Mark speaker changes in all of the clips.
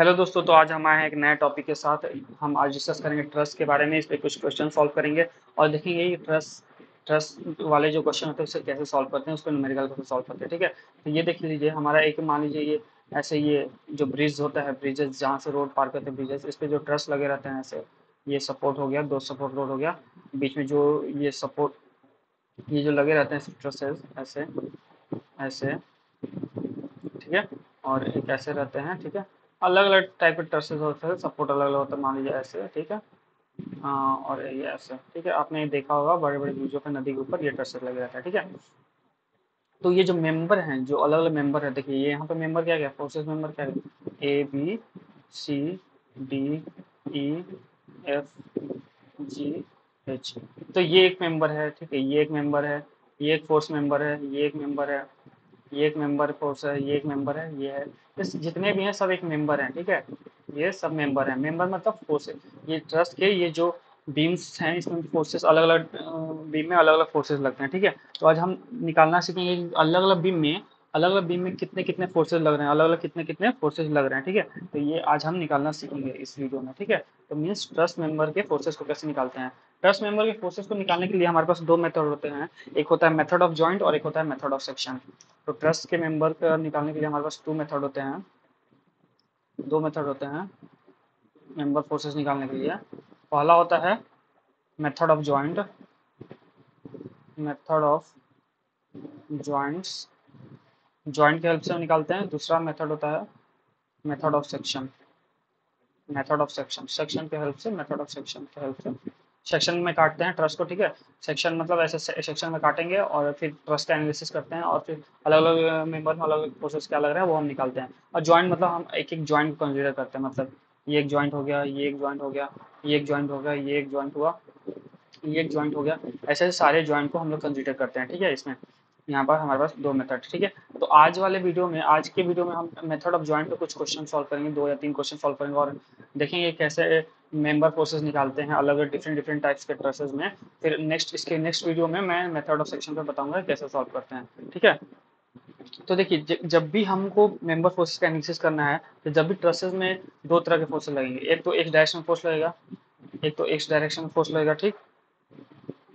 Speaker 1: Hello दोस्तों, तो आज हम आए हैं एक नए टॉपिक के साथ। हम आज डिस्कस करेंगे ट्रस्ट के बारे में। इस पे कुछ क्वेश्चन सॉल्व करेंगे और देखेंगे कि ट्रस्ट ट्रस्ट वाले जो क्वेश्चन होते हैं उसे कैसे सॉल्व करते हैं, उसको न्यूमेरिकल कैसे सॉल्व करते हैं। ठीक है, तो ये देख लीजिए हमारा एक, मान लीजिए ये ऐसे, ये जो ब्रिज होता है, ब्रिजेस जहाँ से रोड पार करते हैं, ब्रिजेस, इस पे जो ट्रस्ट लगे रहते हैं ऐसे, ये सपोर्ट हो गया, दो सपोर्ट रोड हो गया, बीच में जो ये सपोर्ट, ये जो लगे रहते हैं ट्रस्ट ऐसे ऐसे, ठीक है। और एक ऐसे रहते हैं, ठीक है। अलग अलग टाइप के ट्रसेस होते हैं, सपोर्ट अलग अलग होता है, मान लीजिए ऐसे, ठीक है। और ये ऐसे, ठीक है। आपने देखा होगा बड़े बड़े ब्रिजों पे, नदी के ऊपर ये ट्रसेस लगे रहता है, ठीक है। तो ये जो मेंबर हैं, जो अलग अलग मेंबर है, देखिए ये यहाँ पे मेंबर क्या क्या, फोर्सेस मेंबर क्या है, ABCDEFGH। तो ये एक मेंबर है, ठीक है, ये एक मेंबर है, ये एक फोर्स मेंबर है, ये एक मेंबर है, ये एक मेंबर फोर्स है, ये एक मेंबर है, ये है। इस जितने भी हैं सब एक मेंबर हैं, ठीक है। ये सब मेंबर हैं, मेंबर मतलब फोर्स। ये ट्रस्ट के ये जो बीम्स हैं, इसमें फोर्सेस अलग अलग, बीम में अलग अलग फोर्सेस लगते हैं, ठीक है। तो आज हम निकालना सीखेंगे अलग अलग बीम में कितने कितने फोर्सेस लग रहे हैं, अलग अलग कितने कितने फोर्सेस लग रहे हैं, ठीक है। तो ये आज हम निकालना सीखेंगे इस वीडियो में, ठीक है। तो मीन्स ट्रस्ट मेंबर के फोर्सेस को कैसे निकालते हैं। ट्रस्ट मेंबर के फोर्सेस को निकालने के लिए हमारे पास दो मेथड होते हैं। एक होता है मेथड ऑफ जॉइंट और एक होता है मेथड ऑफ सेक्शन। तो ट्रस्ट के मेंबर का निकालने के लिए हमारे पास दो मेथड होते हैं मेंबर फोर्सेस निकालने के लिए। पहला होता है method of joint, method of joints, joint की हेल्प से हम निकालते हैं। दूसरा मेथड होता है method of section, method of section, section के हेल्प से, मेथड ऑफ सेक्शन के हेल्प से सेक्शन में काटते हैं ट्रस्ट को, ठीक है। सेक्शन मतलब ऐसे सेक्शन में काटेंगे और फिर ट्रस्ट का एनालिसिस करते हैं और फिर अलग अलग मेंबर में अलग अलग प्रोसेस क्या लग रहा है वो हम निकालते हैं। और जॉइंट मतलब हम एक एक जॉइंट को कंसिडर करते हैं, मतलब ये एक जॉइंट हो गया, ये एक जॉइंट हो गया, ये एक जॉइंट हो गया, ये एक जॉइंट हुआ, ये एक जॉइंट हो गया। ऐसे सारे जॉइंट को हम लोग कंसिडर करते हैं, ठीक है। इसमें यहाँ पर हमारे पास दो मेथड, ठीक है। तो आज के वीडियो में हम मेथड ऑफ जॉइंट पे कुछ क्वेश्चन सॉल्व करेंगे, दो या तीन क्वेश्चन सॉल्व करेंगे और देखेंगे कैसे मेंबर फोर्सेस निकालते हैं अलग अलग डिफरेंट डिफरेंट टाइप्स के ट्रसेस में। फिर नेक्स्ट वीडियो में मैं मेथड ऑफ सेक्शन पे बताऊंगा कैसे सॉल्व करते हैं, ठीक है। तो देखिए जब भी हमको मेंबर फोर्सेस का एनालिसिस करना है, तो जब भी ट्रसेस में दो तरह के फोर्सेस लगेंगे, एक तो एक्स डायरेक्शन फोर्स लगेगा, एक तो एक्स डायरेक्शन फोर्स लगेगा, ठीक।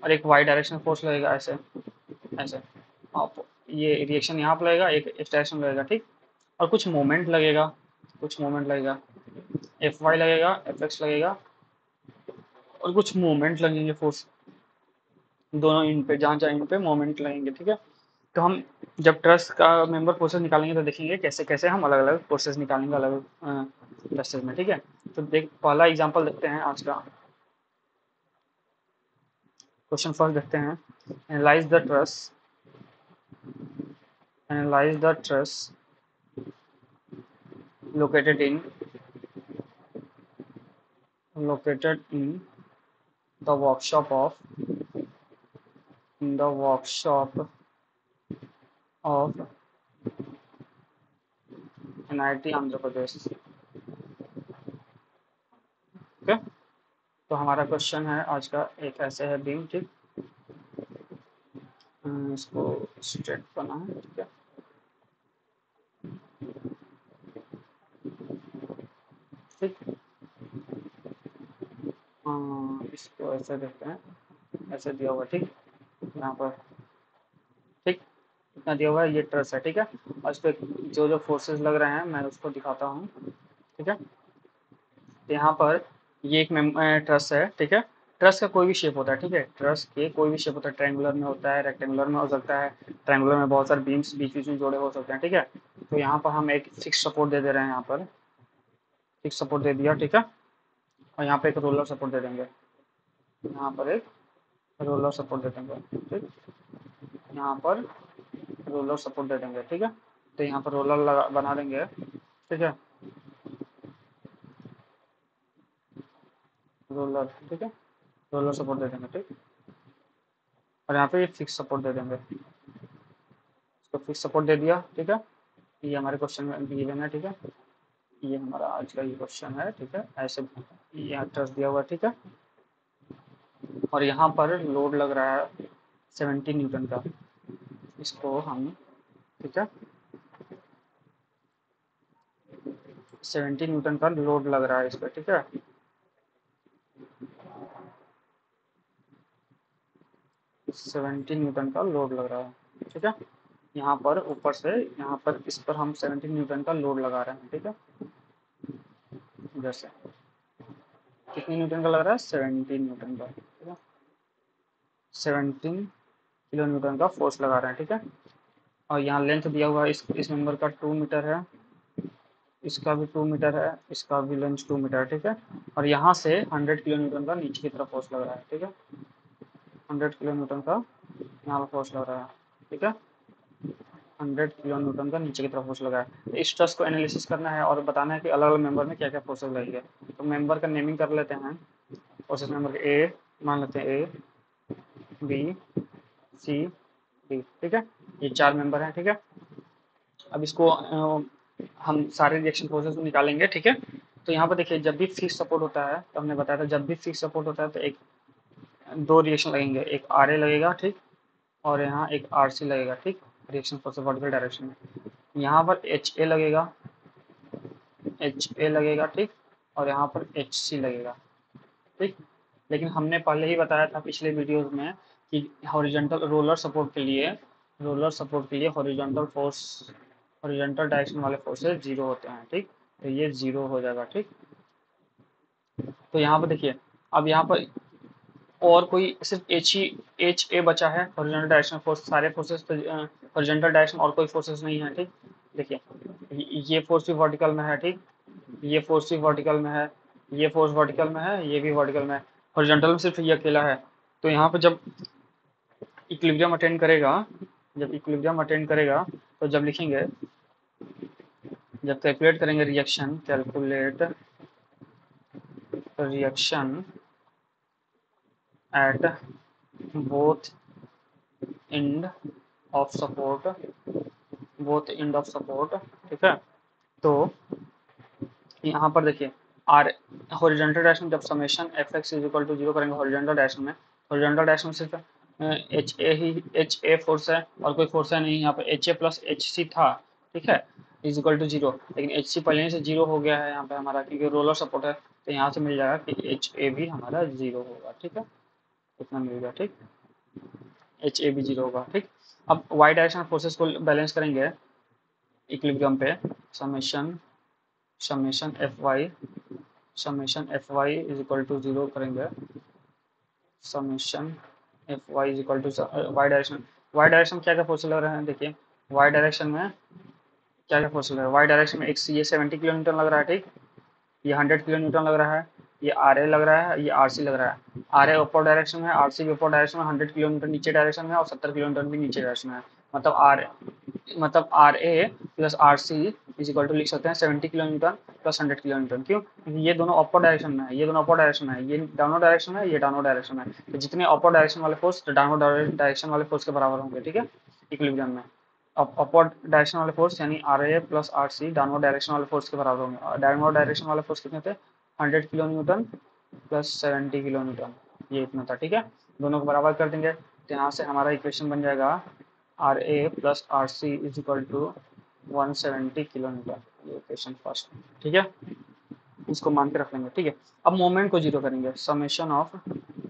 Speaker 1: और एक वाई डायरेक्शन फोर्स लगेगा, ऐसे ऐसे। आप ये रिएक्शन यहाँ पर लगेगा, एक इस डायरेक्शन में लगेगा, ठीक। और कुछ मोमेंट लगेगा, एफ वाई लगेगा, एफ एक्स लगेगा, और कुछ मोमेंट लगेंगे फोर्स, दोनों इन पे, जहाँ जहाँ इन पे मोमेंट लगेंगे, ठीक है। तो हम जब ट्रस्ट का मेंबर फोर्सेस निकालेंगे तो देखेंगे कैसे कैसे हम अलग अलग फोर्सेस निकालेंगे अलग अलग ट्रस्टेस में, ठीक है। तो पहला एग्जांपल देखते हैं आज का। क्वेश्चन फर्स्ट देखते हैं। Analyse the trust, analyse the trust located in located the workshop of in the workshop of NIT Andhra Pradesh, okay. तो हमारा क्वेश्चन है आज का, एक ऐसे है बीम, ठीक। इसको स्ट्रेट बना है, ठीक है। ठीक, इसको ऐसे देखते हैं, ऐसे दिया हुआ, ठीक। यहाँ पर, ठीक, इतना दिया हुआ है, ये ट्रस है, ठीक है। और इस पर जो जो फोर्सेस लग रहे हैं मैं उसको दिखाता हूँ, ठीक है। तो यहाँ पर ये एक ट्रस है, ठीक है। ट्रस का कोई भी शेप होता है, ठीक है। ट्रस के कोई भी शेप होता है, ट्रायंगुलर में होता है, रेक्टेंगुलर में हो सकता है, ट्रायंगुलर में बहुत सारे बीम्स बीच बीच में जोड़े हो सकते हैं, ठीक है। तो यहाँ पर हम एक फिक्स सपोर्ट दे रहे हैं, यहाँ पर फिक्स सपोर्ट दे दिया, ठीक है। और यहाँ पे एक रोलर सपोर्ट दे देंगे, यहाँ पर एक रोलर सपोर्ट दे देंगे, ठीक। यहाँ पर रोलर सपोर्ट दे देंगे, ठीक है। तो यहाँ पर रोलर लगा बना देंगे, ठीक है, रोलर, ठीक है, रोलर सपोर्ट दे देंगे, ठीक। और यहाँ पे ये फिक्स सपोर्ट दे देंगे, इसको फिक्स सपोर्ट दे दिया, ठीक है। ये हमारे क्वेश्चन में गिवन है, ठीक है। ये हमारा आज का ये क्वेश्चन है, ठीक है। ऐसे यहाँ ट्रस्ट दिया हुआ, ठीक है। और यहाँ पर लोड लग रहा है 70 न्यूटन का, इसको हम, ठीक है, 70 न्यूटन का लोड लग रहा है इस पर, ठीक है। 70 न्यूटन का लोड लग रहा है, ठीक है। यहाँ पर ऊपर से यहाँ पर इस पर हम 70 न्यूटन का लोड लगा रहे हैं, ठीक है। जैसे कितनी न्यूटन का लग रहा है, 70 न्यूटन का, ठीक है। 17 किलो न्यूटन का फोर्स लगा रहे हैं, ठीक है। और यहाँ लेंथ दिया हुआ है इस मेंबर का 2 मीटर है, इसका भी 2 मीटर है, इसका भी लेंथ 2 मीटर है, ठीक है। और यहाँ से 100 किलो न्यूटन का नीचे की तरफ फोर्स लग रहा है, ठीक है। 100 किलो न्यूटन का यहाँ पर फोर्स लग रहा है, ठीक है। 100 किलो न्यूटन का नीचे की तरफ फोर्स लगा है। तो इस स्ट्रेस को एनालिसिस करना है और बताना है कि अलग अलग मेंबर में क्या क्या फोर्सेज लगेंगे। तो मेंबर का नेमिंग कर लेते हैं। फोर्सेज मेंबर ए मान लेते हैं, ए बी सी डी, ठीक है। ये 4 मेंबर हैं, ठीक है। अब इसको हम सारे रिएक्शन फोर्सेज निकालेंगे, ठीक है। तो यहाँ पर देखिए, जब भी फिक्स सपोर्ट होता है, तो हमने बताया था जब भी फिक्स सपोर्ट होता है तो एक दो रिएक्शन लगेंगे, एक आर ए लगेगा, ठीक, और यहाँ एक आर सी लगेगा, ठीक। रिएक्शन फोर्स वर्टिकल डायरेक्शन में यहाँ पर एच ए लगेगा, ठीक, और यहाँ पर एच सी लगेगा, ठीक। लेकिन हमने पहले ही बताया था पिछले वीडियोस में कि हॉरिजॉन्टल रोलर सपोर्ट के लिए हॉरिजॉन्टल डायरेक्शन वाले फोर्सेस जीरो होते हैं, ठीक। तो ये जीरो हो जाएगा, ठीक। तो यहाँ पर देखिए, अब यहाँ पर और कोई सिर्फ एच ए बचा है हॉरिजॉन्टल डायरेक्शन फोर्स, सारे फोर्सेस तो हॉरिजॉन्टल डायरेक्शन और कोई फोर्सेस नहीं है, ठीक। देखिए, ये फोर्स भी वर्टिकल में है, ठीक, ये फोर्स भी वर्टिकल में है, ये फोर्स वर्टिकल में है, ये भी वर्टिकल में है, हॉरिजॉन्टल में सिर्फ ये अकेला है। तो यहाँ पर जब इक्विलिब्रियम अटेंड करेगा तो जब लिखेंगे, जब कैलकुलेट करेंगे reaction at both end of support, ठीक है। तो यहाँ पर देखिए, आर हॉरिजॉन्टल डायरेक्शन जब summation F x is equal to zero करेंगे हॉरिजॉन्टल डायरेक्शन में सिर्फ एच ए फोर्स है और कोई फोर्स है नहीं। यहाँ पर H A plus H C था, ठीक है, इज इक्वल टू जीरो, लेकिन एच सी पहले से जीरो हो गया है यहाँ पे हमारा, क्योंकि रोलर सपोर्ट है। तो यहाँ से मिल जाएगा कि एच ए भी हमारा जीरो होगा, ठीक है, इतना मिल गया, ठीक। एच ए भी जीरो होगा, ठीक। अब वाई डायरेक्शन फोर्सेस को बैलेंस करेंगे इक्विलिब्रियम पे, summation F Y is equal to zero करेंगे, summation F Y is equal to Y direction क्या क्या फोर्स लग रहे हैं। देखिए, वाई डायरेक्शन में क्या क्या फोर्स लग रहा है, वाई डायरेक्शन में एक ये 70 किलो न्यूटन लग रहा है, ठीक, ये 100 किलो न्यूटन लग रहा है, ये आर ए लग रहा है, ये आर सी लग रहा है। आर ए ऊपर डायरेक्शन में, आर सी भी ऊपर डायरेक्शन में, 100 किलो न्यूटन नीचे डायरेक्शन में और 70 किलो न्यूटन भी नीचे डायरेक्शन में। मतलब R A plus R C is equal to लिख सकते हैं 70 kilo newton plus 100 kilo newton. क्यों? क्योंकि ये दोनों अपर डायरेक्शन में है, ये दोनों अपर डायरेक्शन में है, ये डाउनवर्ड डायरेक्शन में है, ये डाउनवर्ड डायरेक्शन में है। तो जितने अपर डायरेक्शन वाले फोर्स डाउनवर्ड डायरेक्शन वाले फोर्स के बराबर होंगे, ठीक है, इक्विलिब्रियम में। अपवर्ड डायरेक्शन वाले फोर्स यानी R A plus R C downward direction वाले फोर्स के बराबर होंगे। और डाउनवर्ड डायरेक्शन वाले फोर्स कितने थे, 100 kilo newton plus 70 kilo newton, ये इतना था, ठीक है। दोनों को बराबर कर देंगे तो यहाँ से हमारा इक्वेशन बन जाएगा R A plus R C is equal to 170 kilo newton, ये इक्वेशन फर्स्ट, ठीक है। इसको मान के रख लेंगे, ठीक है। अब मोमेंट को जीरो करेंगे, summation of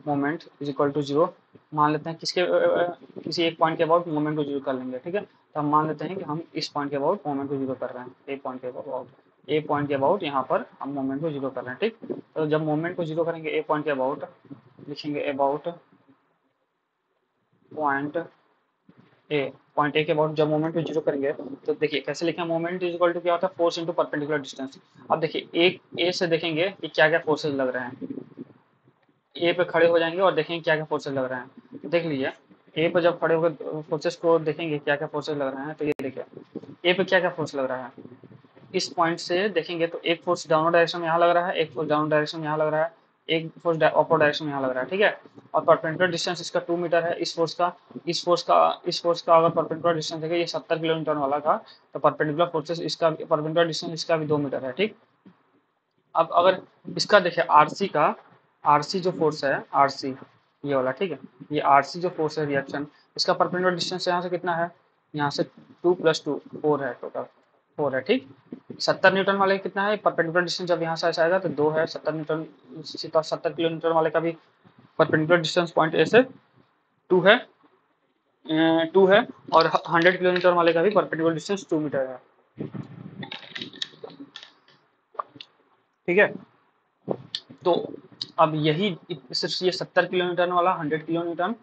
Speaker 1: moment is equal to zero मान लेते हैं, किसी एक पॉइंट के अबाउट मोमेंट को जीरो कर लेंगे, ठीक है। तो हम मान लेते हैं कि हम इस पॉइंट के अबाउट मोमेंट को जीरो कर रहे हैं, ए पॉइंट के अबाउट यहाँ पर हम मोमेंट को जीरो कर रहे हैं, ठीक। तो जब मोमेंट को जीरो करेंगे ए पॉइंट के अबाउट, लिखेंगे अबाउट पॉइंट ए के अबाउट जब मोमेंट को जीरो करेंगे तो देखिए कैसे लिखें, मोमेंट इज इक्वल टू क्या होता है, फोर्स इंटू परपेंडिकुलर डिस्टेंस। अब देखिए एक ए से देखेंगे कि क्या क्या फोर्सेज लग रहे हैं, ए पे खड़े हो जाएंगे और देखेंगे क्या क्या फोर्सेज लग रहे हैं। देख लीजिए, ए पे जब खड़े होकर फोर्सेस को देखेंगे क्या क्या फोर्सेज लग रहे हैं, तो ये देखिए ए पे क्या क्या फोर्स लग रहा है। इस पॉइंट से देखेंगे तो एक फोर्स डाउनवर्ड डायरेक्शन में यहाँ लग रहा है, एक फोर्स डाउनवर्ड डायरेक्शन में यहाँ लग रहा है, एक फोर्स अपर डायरेक्शन में यहाँ लग रहा है, ठीक है। और परपेंडिकुलर डिस्टेंस इसका 2 मीटर है। इस फोर्स का अगर परपेंडिकुलर डिस्टेंस है ये 70 किलोमीटर वाला था, तो परपेंडिकुलर फोर्सेस इसका परपेंडिकुलर डिस्टेंस इसका भी 2 मीटर है, ठीक। अब अगर इसका देखिए आरसी जो फोर्स है, आरसी ये वाला, ठीक है, ये आरसी जो फोर्स है रिएक्शन, इसका परपेंडिकुलर डिस्टेंस यहाँ से कितना है, यहाँ से 2 + 2 4 है टोटल, 4 है, ठीक। 70 न्यूटन वाले कितना है, परपेंडिकुलर डिस्टेंस जब यहाँ से ऐसे आएगा तो 2 है, 70 न्यूटन, 70 किलो न्यूटन वाले का भी परपेंडिकुलर डिस्टेंस पॉइंट ए से 2 है, 2 है, और 100 किलो न्यूटन वाले का भी परपेंडिकुलर डिस्टेंस 2 मीटर है, ठीक है। तो अब यही सिर्फ ये 70 किलो न्यूटन वाला, 100 किलो न्यूटन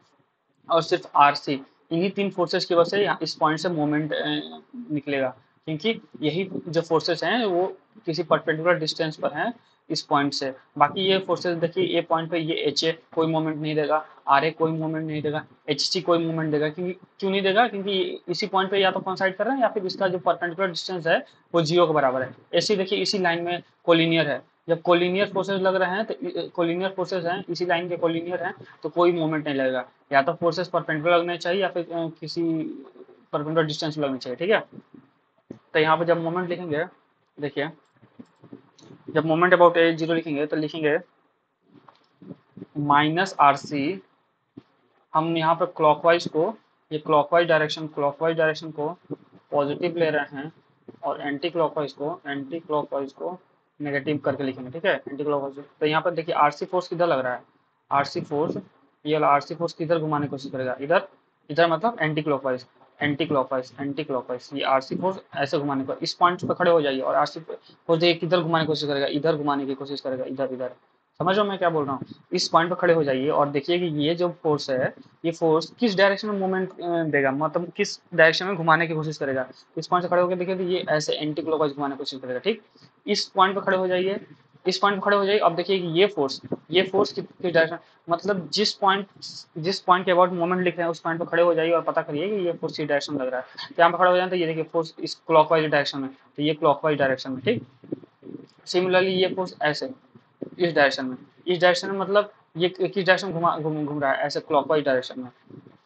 Speaker 1: और सिर्फ आरसी, इन्हीं तीन फोर्सेस की वजह से इस पॉइंट से मोमेंट निकलेगा, क्योंकि यही जो फोर्सेस हैं वो किसी पर्टिकुलर डिस्टेंस पर हैं इस पॉइंट से। बाकी ये फोर्सेस देखिए, ए पॉइंट पे ये एच ए कोई मोमेंट नहीं देगा, आर ए कोई मोमेंट नहीं देगा, एच सी कोई मोमेंट देगा, क्योंकि क्यों नहीं देगा, क्योंकि इसी पॉइंट पे या तो कॉन्साइड कर रहे हैं या फिर इसका जो परपेंडिकुलर डिस्टेंस है वो जीरो के बराबर है। ऐसे देखिए इसी लाइन में कोलिनियर है, जब कोलिनियर फोर्सेस लग रहे हैं तो कोलिनियर फोर्सेस हैं इसी लाइन के कोलिनियर हैं, तो कोई मूवमेंट नहीं लगेगा, या तो फोर्सेस परपेंडिकुलर लगने चाहिए या फिर किसी परपेंडिकुलर डिस्टेंस में लगनी चाहिए, ठीक है। तो यहाँ पे जब मोमेंट लिखेंगे, देखिए जब मोमेंट अबाउट ए जीरो लिखेंगे तो लिखेंगे माइनस आर सी, हम यहाँ पे क्लॉकवाइज को, ये क्लॉकवाइज डायरेक्शन को पॉजिटिव ले रहे हैं, और एंटी क्लॉकवाइज को नेगेटिव करके लिखेंगे, ठीक है, एंटी क्लॉकवाइज। तो यहाँ पर देखिए आरसी फोर्स किधर लग रहा है, आरसी फोर्स, ये वाला आरसी फोर्स किधर घुमाने की कोशिश करेगा, इधर, इधर मतलब एंटी क्लॉकवाइज ये आरसी फोर्स ऐसे घुमाने को, इस पॉइंट पे खड़े हो जाइए और आरसी फोर्स देखिए किधर घुमाने की कोशिश करेगा, इधर घुमाने की कोशिश करेगा, इधर इधर, समझ रहे हो मैं क्या बोल रहा हूँ। इस पॉइंट पे खड़े हो जाइए और देखिए कि ये जो फोर्स है, ये फोर्स किस डायरेक्शन में मूवमेंट देगा, मतलब किस डायरेक्शन में घुमाने की कोशिश करेगा। इस पॉइंट से खड़े होकर देखिए तो ये ऐसे एंटी क्लॉकवाइज घुमाने की कोशिश करेगा, ठीक। इस पॉइंट पे खड़े हो जाइए, इस पॉइंट पे खड़े हो जाइए, अब देखिए कि ये फोर्स किस डायरेक्शन, मतलब जिस पॉइंट के अबाउट मोमेंट लिख रहे हैं उस पॉइंट पे खड़े हो जाइए और पता करिए कि ये फोर्स किस डायरेक्शन लग रहा है। यहाँ पे खड़े हो जाए तो ये देखिए फोर्स इस क्लॉकवाइज डायरेक्शन में, तो ये क्लॉकवाइज डायरेक्शन में, ठीक। सिमिलरली ये फोर्स ऐसे इस डायरेक्शन में मतलब ये किस डायरेक्शन घूम रहा है, ऐसे क्लॉकवाइज डायरेक्शन में।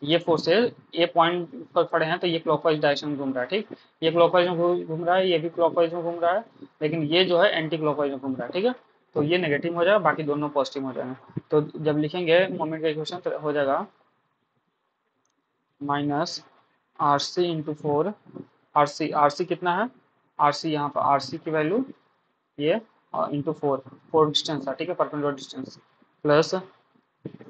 Speaker 1: ये फोर्सेज ए पॉइंट पर खड़े हैं तो ये क्लॉकवाइज डायरेक्शन में घूम रहा है, ठीक। ये क्लॉकवाइज में घूम रहा है, ये भी क्लॉकवाइज में घूम रहा है, लेकिन ये जो है एंटी क्लॉकवाइज में घूम रहा है, ठीक है। तो ये नेगेटिव हो जाएगा, बाकी दोनों पॉजिटिव हो जाएंगे। तो जब लिखेंगे मोमेंट का इक्वेशन तो हो जाएगा minus R C into four, R C कितना है, आर सी यहाँ पर आर सी की वैल्यू ये, और इंटू फोर, फोर डिस्टेंस था, ठीक है, perpendicular distance, plus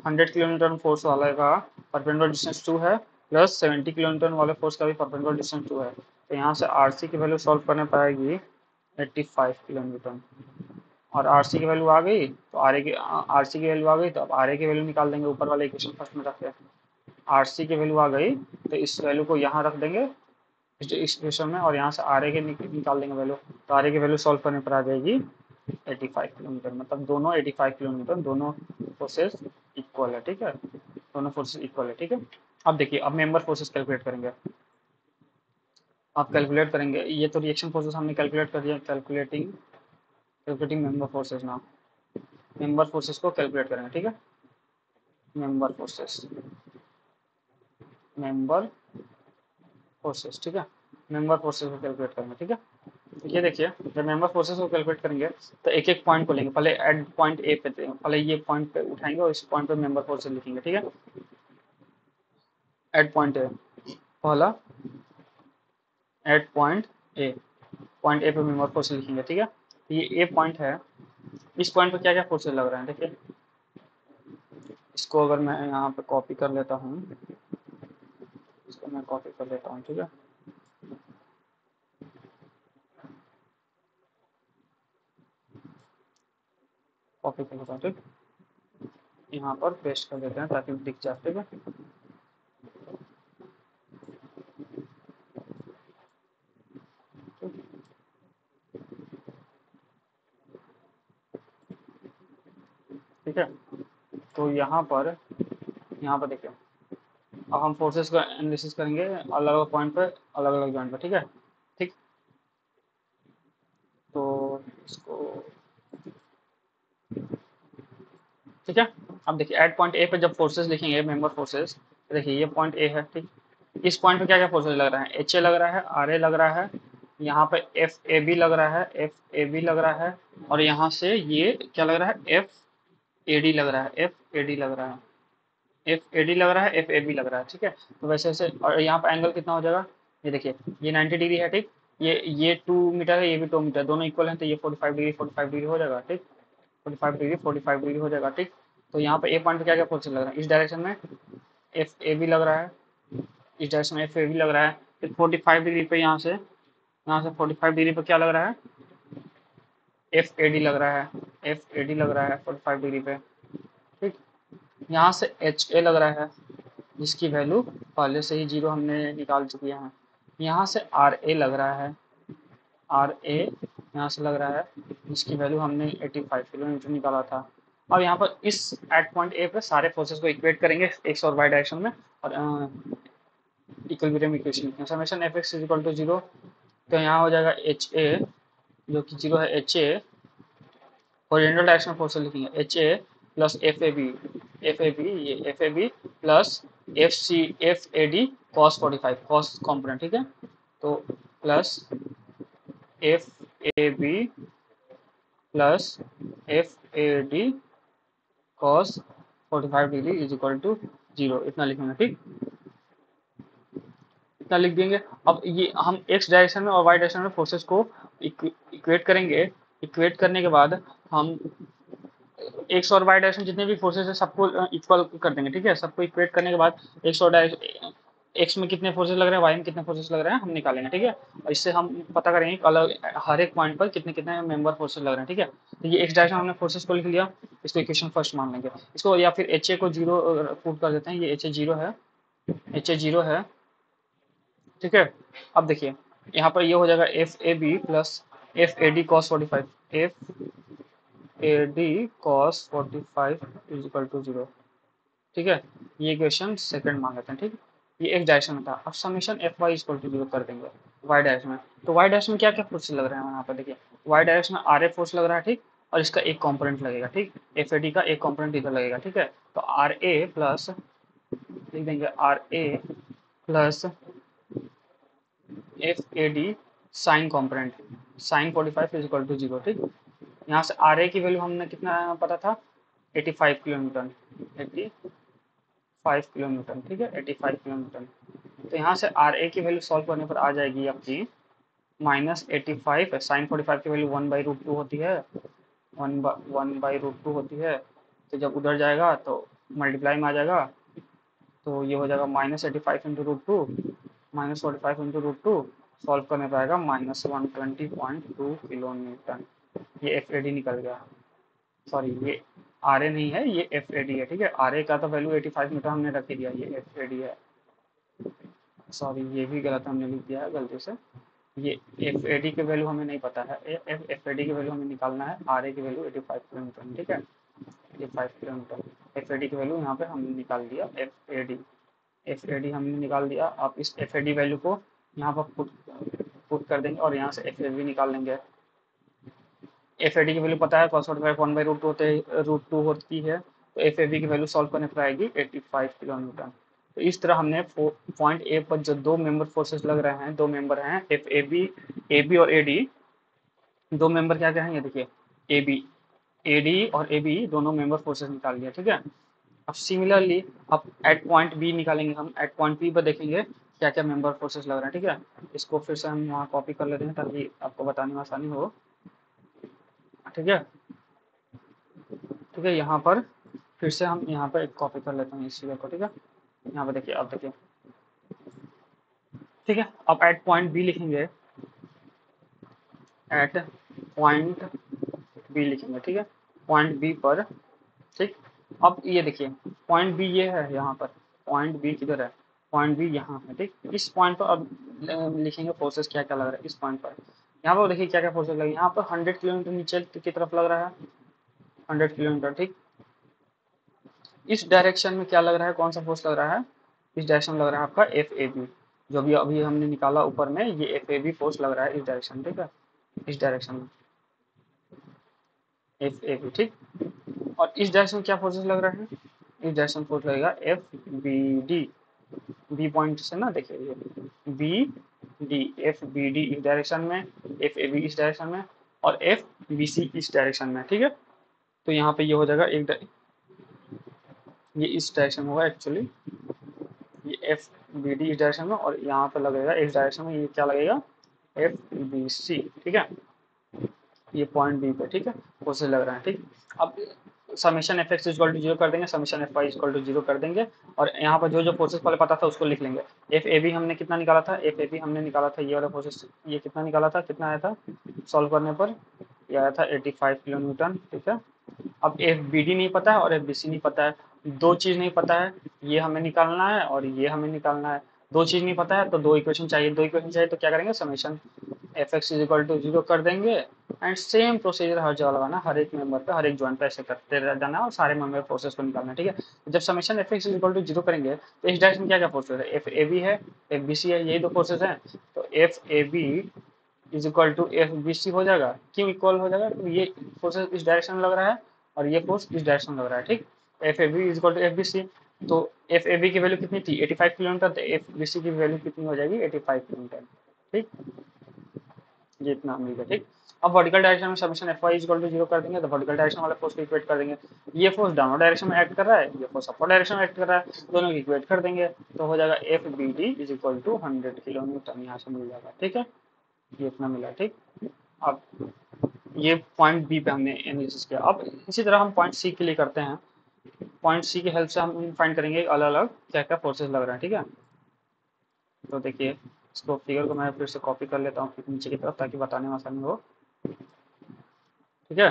Speaker 1: 100 kilometre force वाले का परपेंडिकुलर डिस्टेंस 2 है, प्लस 70 किलोमीटर वाले फोर्स का भी परपेंडिकुलर डिस्टेंस 2 है। तो यहाँ से आर सी की वैल्यू सॉल्व करने पाएगी 85 किलोमीटर, और आर सी की वैल्यू आ गई तो आर सी की वैल्यू आ गई तो अब आर ए की वैल्यू निकाल देंगे, ऊपर वाले इक्वेशन फर्स्ट में रख के आर सी की वैल्यू आ गई तो इस वैल्यू को यहाँ रख देंगे इस इक्वेशन में, और यहाँ से आर ए के निकाल देंगे वैल्यू, तो आर ए की वैल्यू सॉल्व करने पर आ जाएगी 85 किलोमीटर, मतलब दोनों 85 किलोमीटर, दोनों फोर्सेस इक्वल है, ठीक है, दोनों फोर्सेस इक्वल है, ठीक है। अब देखिए अब मेंबर फोर्सेस कैलकुलेट करेंगे, आप कैलकुलेट करेंगे, ये तो रिएक्शन फोर्सेस हमने कैलकुलेट कर दिया, कैलकुलेटिंग मेंबर फोर्सेस ना, मेंबर फोर्सेस को कैलकुलेट करेंगे, ठीक है। मेंबर फोर्सेस, मेंबर फोर्सेस, ठीक है, मेंबर फोर्सेस को कैलकुलेट करेंगे, ठीक है। ये देखिए जब मेंबर फोर्सेस को कैलकुलेट करेंगे तो एक एक पॉइंट को लेंगे, पहले एट पॉइंट ए पे, पहले ये पॉइंट पे उठाएंगे और इस पॉइंट पे मेंबर फोर्सेस लिखेंगे, ठीक है। एट पॉइंट ए, पहला एट पॉइंट ए पे मेंबर फोर्सेस लिखेंगे, ठीक है। तो ये ए पॉइंट है, इस पॉइंट पे क्या क्या फोर्सेस लग रहे हैं देखिए, इसको अगर मैं यहाँ पे कॉपी कर लेता हूँ, इसको मैं कॉपी कर लेता हूँ, ठीक है। कॉपी कर लेता हूँ, ठीक, यहाँ पर पेस्ट कर देते हैं ताकि दिख जाए, ठीक है। ठीक है, तो यहाँ पर देखिए अब हम फोर्सेस का एनालिसिस करेंगे अलग अलग पॉइंट पर, अलग अलग जॉइंट पर, ठीक है, ठीक। तो इसको, ठीक है। अब देखिए एट पॉइंट ए पे जब फोर्सेस लिखेंगे मेंबर फोर्सेस, देखिए ये पॉइंट ए है, ठीक। इस पॉइंट पे क्या क्या फोर्सेस लग रहा है, एच ए लग रहा है, आर ए लग रहा है, यहाँ पे एफ ए बी लग रहा है, एफ ए बी लग रहा है, और यहाँ से ये क्या लग रहा है, एफ ए डी लग रहा है, एफ ए डी लग रहा है, एफ ए डी लग रहा है, एफ ए बी लग रहा है, ठीक है। तो वैसे वैसे, और यहाँ पे एंगल कितना हो जाएगा, ये देखिए ये 90 डिग्री है, ठीक। ये 2 मीटर है, ये भी 2 मीटर, दोनों इक्वल हैं, तो ये 45 डिग्री हो जाएगा, ठीक। 45 डिग्री हो जाएगा, ठीक। तो यहाँ पे ए पॉइंट पे क्या क्या फोर्सेस लग रहा है, इस डायरेक्शन में एफ ए भी लग रहा है, इस डायरेक्शन में एफ ए भी लग रहा है। फिर 45 डिग्री पे यहाँ से 45 डिग्री पे क्या लग रहा है, एफ ए डी लग रहा है, एफ ए डी लग रहा है 45 डिग्री पे, ठीक। यहाँ से एच ए लग रहा है, जिसकी वैल्यू पहले से ही 0 हमने निकाल चुके हैं। यहाँ से आर ए लग रहा है, आर ए यहाँ से लग रहा है, जिसकी वैल्यू हमने 85 किलोमीटर निकाला था। अब यहाँ पर इस एट पॉइंट ए पे सारे फोर्सेस को इक्वेट करेंगे एक्स और वाई डायरेक्शन में, और equilibrium equation summation F x is equal to 0। तो यहाँ हो जाएगा एच ए जो कि 0 है, एच ए ओरिएंटल डायरेक्शन में फोर्सेस लिखेंगे, H A plus F A B ये F A B plus F A D cos 45 cos component, ठीक है। तो plus F A B plus F A D cos 45 degree is equal to 0, इतना लिखेंगे, ठीक। इतना लिख देंगे। अब ये हम एक्स डायरेक्शन में और वाई डायरेक्शन में फोर्सेस को इक्वेट करेंगे। इक्वेट करने के बाद हम एक्स और वाई डायरेक्शन जितने भी फोर्सेस है सबको इक्वल कर देंगे, ठीक है। सबको इक्वेट करने के बाद एक्स और एक्स में कितने फोर्सेस लग रहे हैं, वाई में कितने फोर्सेस लग रहे हैं, हम निकालेंगे, ठीक है। और इससे हम पता करेंगे अलग हर एक पॉइंट पर कितने कितने मेंबर फोर्सेस लग रहे हैं, ठीक है। तो ये एक्स डायरेक्शन हमने फोर्सेस को लिख लिया, इसको इक्वेशन फर्स्ट मान लेंगे इसको, या फिर एच ए को 0 पुट कर देते हैं, ये एच ए 0 है, एच ए 0 है, ठीक है। अब देखिए यहाँ पर ये हो जाएगा F A B plus F A D cos 45, F A D cos 45 is equal to 0, ठीक है। ये इक्वेशन सेकंड मान लेते हैं, ठीक है। ये एक डायरेक्शन में था। अब summation F y equal to 0 कर देंगे वाई डायरेक्शन में। तो वाई डायरेक्शन में क्या क्या फोर्स लग रहे हैं यहाँ पर देखिए, वाई डायरेक्शन में आर ए फोर्स लग रहा है, ठीक। और इसका एक कंपोनेंट लगेगा, ठीक। एफ ए डी का एक कंपोनेंट इधर लगेगा, ठीक है। तो आर ए प्लस लिख देंगे R A plus F A D sine component sine 45 is equal to 0, ठीक। यहाँ से आर ए की वैल्यू हमने कितना पता था, 85 किलोमीटर, 85 किलोमीटर, ठीक है, 85 किलोमीटर। तो यहाँ से आर ए की वैल्यू सॉल्व करने पर आ जाएगी आपकी -85, साइन 45 की वैल्यू 1/√2 होती है, 1/√2 होती है। तो जब उधर जाएगा तो मल्टीप्लाई में आ जाएगा, तो ये हो जाएगा -85 × √2, -45 × √2, सॉल्व करने पर आएगा -120.2 किलोमीटर। ये एफ ए डी निकल गया, सॉरी ये आर ए नहीं है, ये एफ ए डी है, ठीक है। आर ए का तो वैल्यू 85 मीटर हमने रख दिया, ये एफ ए डी है, सॉरी ये भी गलत हमने लिख दिया है गलती से। ये एफ ए डी की वैल्यू हमें नहीं पता है, एफ ए डी की वैल्यू हमें निकालना है, आर ए की वैल्यू 85 किलोमीटर, ठीक है, 85 किलोमीटर। एफ ए डी की वैल्यू यहाँ पे हमने निकाल दिया, एफ ए डी हमने निकाल दिया। आप इस एफ ए डी वैल्यू को यहाँ पर पुट कर देंगे और यहाँ से एफ ए बी निकाल लेंगे। एफ ए डी की वैल्यू पता है cos 45 1/√2 √2 होती है, तो एफ ए बी की वैल्यू सॉल्व करने पर आएगी 85 किलोमीटर। तो इस तरह हमने पॉइंट ए पर जो दो मेंबर फोर्सेस लग रहे हैं, दो मेंबर हैं एफ ए बी और ए डी, दो मेंबर क्या क्या हैं ये देखिए, ए बी ए डी और ए बी दोनों मेंबर फोर्सेस निकाल लिया, ठीक है। अब सिमिलरली अब एट पॉइंट बी निकालेंगे, हम एट पॉइंट बी पर देखेंगे क्या क्या मेंबर फोर्सेस लग रहे हैं, ठीक है। इसको फिर से हम वहाँ कॉपी कर लेते हैं ताकि आपको बताने में आसानी हो, ठीक है। ठीक है, यहाँ पर फिर से हम यहाँ पर एक कॉपी कर लेते हैं इस चीज़ को, ठीक है। यहाँ पर देखिए, अब देखिए, ठीक है। अब एट पॉइंट बी लिखेंगे, एट पॉइंट बी लिखेंगे, ठीक है, पॉइंट बी पर, ठीक। अब ये देखिए पॉइंट बी ये है, यहाँ पर पॉइंट बी किधर है, पॉइंट बी यहाँ है, ठीक। इस पॉइंट पर अब लिखेंगे फोर्सेस क्या क्या लग रहा है इस पॉइंट पर। यहाँ पर देखिए क्या क्या फोर्सेस लगे, यहाँ पर 100 किलोमीटर नीचे की तरफ लग रहा है, 100 किलोमीटर, ठीक। इस डायरेक्शन में क्या लग रहा है, कौन सा फोर्स लग रहा है, इस डायरेक्शन में लग रहा है आपका एफ ए बी, जो भी अभी हमने निकाला ऊपर में, ये एफ ए बी फोर्स लग रहा है इस डायरेक्शन, ठीक है, इस डायरेक्शन में एफ ए बी, ठीक। और इस डायरेक्शन में क्या फोर्सेस लग रहे हैं, इस डायरेक्शन फोर्स लगेगा F B D, B point से ना देखिए, ये B D, F B D इस डायरेक्शन में, एफ ए बी इस डायरेक्शन में, और एफ बी सी इस डायरेक्शन में, ठीक है। तो यहाँ पे ये हो जाएगा ये इस डायरेक्शन में होगा एक्चुअली, ये एफ बी डी इस डायरेक्शन में, और यहाँ पे लगेगा इस डायरेक्शन में, ये क्या लगेगा, FBC, ठीक है, ये पॉइंट बी पे, ठीक है, फोर्सेज लग रहा है, ठीक। अब summation F x equal to zero कर देंगे, summation F y equal to zero कर देंगे, और यहाँ पर जो जो फोर्सेज पहले पता था उसको लिख लेंगे। एफ ए बी हमने कितना निकाला था, एफ ए बी हमने निकाला था ये वाला फोर्सेज, ये कितना निकाला था, कितना आया था सॉल्व करने पर, ये आया था 85 किलो न्यूटन, ठीक है। अब एफ बी डी नहीं पता है और एफ बी सी नहीं पता है, दो चीज नहीं पता है, ये हमें निकालना है और ये हमें निकालना है। दो चीज नहीं पता है तो दो इक्वेशन चाहिए, दो इक्वेशन चाहिए तो क्या करेंगे, summation F x is equal to zero कर देंगे, एंड सेम प्रोसीजर हर जगह लगाना, हर एक मेंबर पे, हर एक जॉइंट पे ऐसे करते रह जाना और सारे मेंबर फोर्सेस को निकालना, ठीक है। जब summation F x is equal to zero करेंगे तो इस डायरेक्शन में क्या क्या फोर्सेस है, एफ ए बी है, एफ बी सी है, यही दो फोर्सेस हैं, तो F A B is equal to F B C हो जाएगा। क्यों इक्वल हो जाएगा, तो ये फोर्सेस इस डायरेक्शन में लग रहा है और ये फोर्स इस डायरेक्शन में लग रहा है, ठीक। F A B is equal to F B C, तो एफ ए बी की वैल्यू कितनी थी 85 किलोमीटर, तो एफ बी सी की वैल्यू कितनी हो जाएगी 85 किलोमीटर, ठीक, ये इतना मिल गया, ठीक। अब वर्टिकल डायरेक्शन में summation F y equal to zero कर देंगे, तो वर्टिकल डायरेक्शन वाले फोर्स को इक्वेट कर देंगे, ये फोर्स डाउनवर्ड डायरेक्शन में एक्ट कर रहा है, ये फोर्स अपर डायरेक्शन में एक्ट कर रहा है, दोनों की इक्वेट कर देंगे तो हो जाएगा F B D is equal to 100 kilo newton, यहाँ से मिल जाएगा, ठीक है, ये इतना मिला, ठीक। अब ये पॉइंट बी पे हमने एनालिसिस किया। अब इसी तरह हम पॉइंट सी के लिए करते हैं, पॉइंट सी की हेल्प से हम फाइंड करेंगे अलग अलग क्या क्या फोर्सेस लग रहे हैं, ठीक है। तो देखिए इसको फिगर को मैं फिर से कॉपी कर लेता हूँ नीचे की तरफ ताकि बताने में आसानी हो, ठीक है।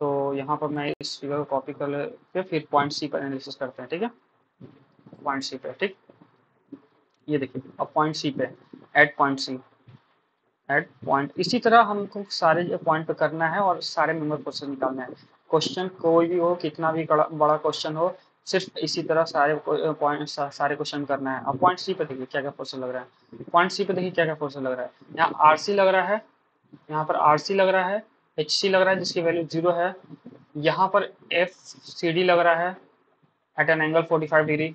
Speaker 1: तो यहाँ पर मैं इस फिगर को कॉपी कर लेके फिर पॉइंट सी पर एनालिसिस करते हैं, ठीक है, पॉइंट सी पे, ठीक। ये देखिए अब पॉइंट सी पे, at point C, at point, इसी तरह हमको सारे जो पॉइंट पे करना है और सारे मेंबर फोर्सेस निकालना है। क्वेश्चन कोई भी हो, कितना भी बड़ा क्वेश्चन हो, सिर्फ इसी तरह सारे पॉइंट सारे क्वेश्चन करना है। अब पॉइंट सी पे देखिए क्या क्या फोर्सेस लग रहा है, पॉइंट सी पे देखिए क्या क्या फोर्सेस लग रहा है, यहाँ आर सी लग रहा है, यहाँ पर आर सी लग रहा है, एच सी लग रहा है जिसकी वैल्यू 0 है, यहाँ पर एफ सी डी लग रहा है एट एन एंगल 45 डिग्री,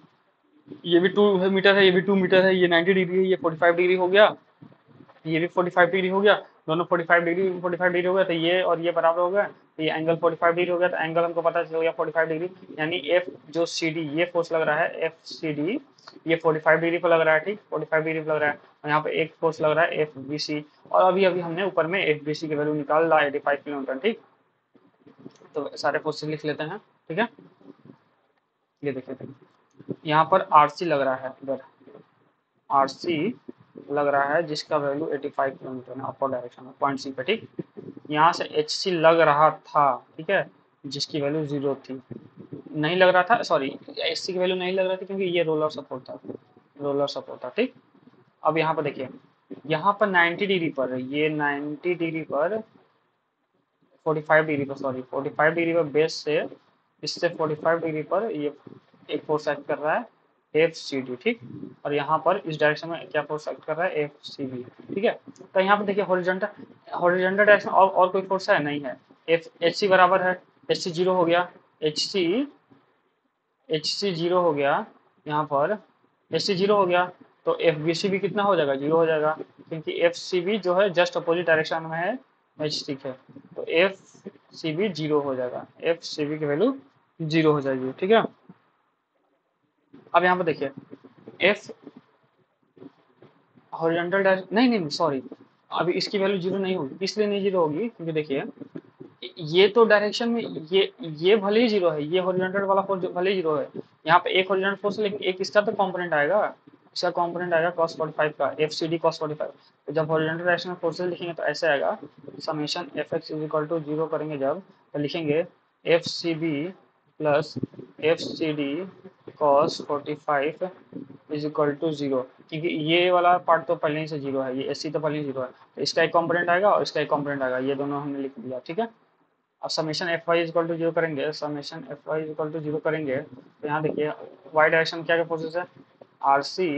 Speaker 1: ये भी 2 मीटर है, ये भी 2 मीटर है, ये 90 डिग्री है, ये 45 डिग्री हो गया, ये भी 45 डिग्री हो गया, दोनों 45 डिग्री हो गया, तो ये और ये बराबर हो गया, तो ये एंगल 45 डिग्री हो गया, तो एंगल हमको पता चल गया 45 डिग्री, यानी एफ जो सी डी ये फोर्स लग रहा है, एफ सी डी ये 45 डिग्री पर लग रहा है, ठीक, 45 डिग्री पर लग रहा है, और यहाँ पे एक फोर्स लग रहा है एफ बी सी, और अभी अभी हमने ऊपर में एफ बी सी की वैल्यू निकाल ला 85 किलोमीटर, ठीक। तो सारे फोर्सेस लिख लेते हैं, ठीक है। ये देखिए यहाँ पर आर सी लग रहा है, इधर आर सी लग रहा है जिसका वैल्यू 85 किलोमीटर है अपर डायरेक्शन में, पॉइंट सी पे, ठीक। यहाँ से एच सी लग रहा था, ठीक है, जिसकी वैल्यू 0 थी, नहीं लग रहा था, सॉरी एच सी की वैल्यू नहीं लग रहा था क्योंकि ये रोलर सपोर्ट था, रोलर सपोर्ट था, ठीक। अब यहाँ पर देखिए, यहाँ पर 90 डिग्री पर, ये 90 डिग्री पर 45 डिग्री पर, सॉरी 45 डिग्री पर बेस से इससे 45 डिग्री पर ये एक फोर्स एक्ट कर रहा है एफ सी डी, ठीक। और यहाँ पर इस डायरेक्शन में क्या फोर्स एक्ट कर रहा है एफ सी बी, ठीक है। तो यहाँ पर देखिए हॉरिजॉन्टल डायरेक्शन और कोई फोर्स है नहीं है, एफ एच सी बराबर है, एच सी जीरो हो गया, एच सी जीरो हो गया, यहाँ पर एच सी जीरो हो गया, तो एफ बी सी भी कितना हो जाएगा, 0 हो जाएगा, क्योंकि एफ सी बी जो है जस्ट अपोजिट डायरेक्शन में है एच सी के, तो एफ सी बी 0 हो जाएगा, एफ सी बी की वैल्यू 0 हो जाएगी, ठीक है। अब यहाँ पर देखिए एफ हॉरिजॉन्टल डायरेक्शन, नहीं नहीं सॉरी, अभी इसकी वैल्यू 0 नहीं होगी, इसलिए नहीं 0 होगी क्योंकि देखिए ये तो डायरेक्शन में ये भले ही 0 है, ये हॉरिजॉन्टल वाला फोर्स भले ही 0 है, यहाँ पे एक हॉरिजॉन्टल फोर्स लेकिन एक इसका तो कंपोनेंट आएगा, इसका कंपोनेंट आएगा cos 45 का, एफ सी डी cos 45, तो जब हॉरिजॉन्टल डायरेक्शन में फोर्सेस लिखेंगे तो ऐसे आएगा, summation F x is equal to 0 करेंगे जब, तो लिखेंगे F C B plus F C D cos 45 is equal to 0, क्योंकि ये वाला पार्ट तो पहले ही से 0 है, ये एस सी तो पहले ही 0 है, तो इसका एक कंपोनेंट आएगा और इसका एक कंपोनेंट आएगा, ये दोनों हमने लिख दिया, ठीक है। अब summation F y equal to 0 करेंगे, summation F y equal to 0 करेंगे, तो यहाँ देखिए वाई डायरेक्शन क्या क्या फोर्सेस है, R C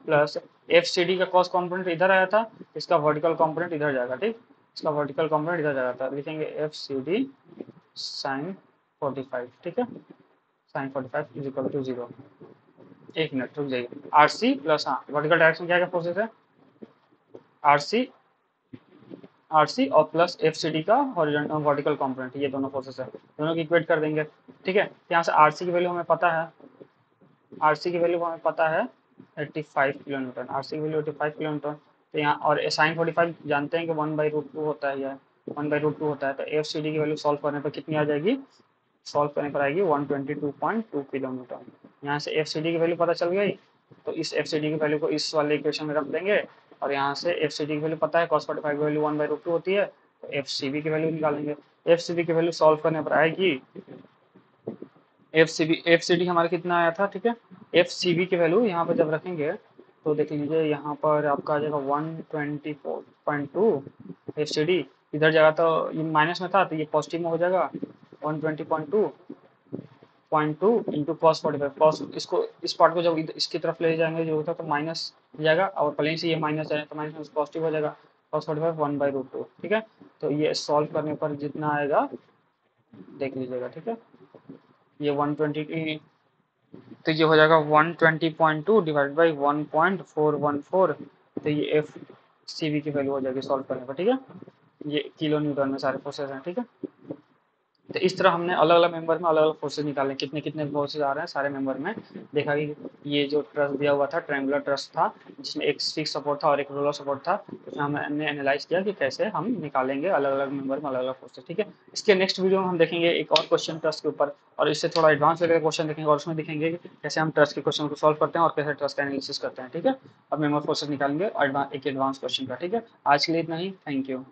Speaker 1: plus F C D का कॉस कॉम्पोनेंट इधर आया था, इसका वर्टिकल कॉम्पोनेंट इधर जाएगा, ठीक, इसका वर्टिकल कॉम्पोनेंट इधर जाएगा था, लिखेंगे एफ सी डी साइन 45, ठीक है, साइन 45 इज इक्वल टू 0, एक मिनट रुक जाइए, आर सी प्लस, हाँ वर्टिकल डायरेक्शन क्या क्या फोर्सेस है, आर सी और प्लस एफ सी डी का हॉरिजॉन्टल वर्टिकल कंपोनेंट, ये दोनों फोर्सेस है, दोनों की इक्वेट कर देंगे, ठीक है। यहाँ से आर सी की वैल्यू हमें पता है, आर सी की वैल्यू हमें पता है 85 किलो न्यूटन, आर सी की वैल्यू 85 किलो न्यूटन, तो यहाँ और साइन 45 जानते हैं कि 1/√2 होता है, यह 1/√2 होता है। तो एफ सी डी की वैल्यू सॉल्व करने पर कितनी आ जाएगी, सॉल्व करने पर आएगी 122.2 किलोमीटर। यहाँ से एफ सी डी की वैल्यू पता चल गई, तो इस एफ सी डी की वैल्यू को इस वाले इक्वेशन में रख देंगे, और यहाँ से एफ सी डी की वैल्यू पता है cos 45 की वैल्यू 1/√2 होती है, तो एफ सी बी की वैल्यू निकालेंगे। एफ सी बी की वैल्यू सॉल्व करने पर आएगी, एफ सी डी हमारा कितना आया था, ठीक है। एफ सी बी की वैल्यू यहाँ पर जब रखेंगे तो देख लीजिए यहाँ पर आपका आ जाएगा 124.2 एफ सी डी, इधर जगह तो ये माइनस में था तो ये पॉजिटिव में हो जाएगा 120.2 इंटू कॉस 45। कॉस इसको इस पार्ट को जब इसकी तरफ ले जाएंगे जो होता तो माइनस हो जाएगा, और प्लेन से ये माइनस जाए तो माइनस पॉजिटिव हो जाएगा, कॉस 45 1/√2, ठीक है। तो ये सॉल्व करने पर जितना आएगा देख लीजिएगा, ठीक है। ये 120 तो ये हो जाएगा 120.2 डिवाइड बाई 1.414, तो ये एफ सी बी की वैल्यू हो जाएगी सॉल्व करने पर, ठीक है। ये किलो न्यूटन में सारे फोर्सेज हैं, ठीक है। तो इस तरह हमने अलग अलग मेंबर में अलग अलग फोर्सेज निकाले, कितने कितने फोर्सेज आ रहे हैं सारे मेंबर में। देखा कि ये जो ट्रस दिया हुआ था ट्रायंगुलर ट्रस था, जिसमें एक फिक्स सपोर्ट था और एक रोलर सपोर्ट था, उसमें हमने एनालाइज किया कि कैसे हम निकालेंगे अलग अलग मेंबर में अलग अलग फोर्सेज, ठीक है। इसके नेक्स्ट वीडियो में हम देखेंगे एक और क्वेश्चन ट्रस के ऊपर, और इससे थोड़ा एडवांस लेवल का क्वेश्चन देखेंगे, और उसमें देखेंगे कि कैसे हम ट्रस के क्वेश्चन को सॉल्व करते हैं और कैसे ट्रस का एनालिसिस करते हैं, ठीक है। अब मेंबर फोर्सेज निकालेंगे एक एडवांस क्वेश्चन का, ठीक है। आज के लिए इतना ही, थैंक यू।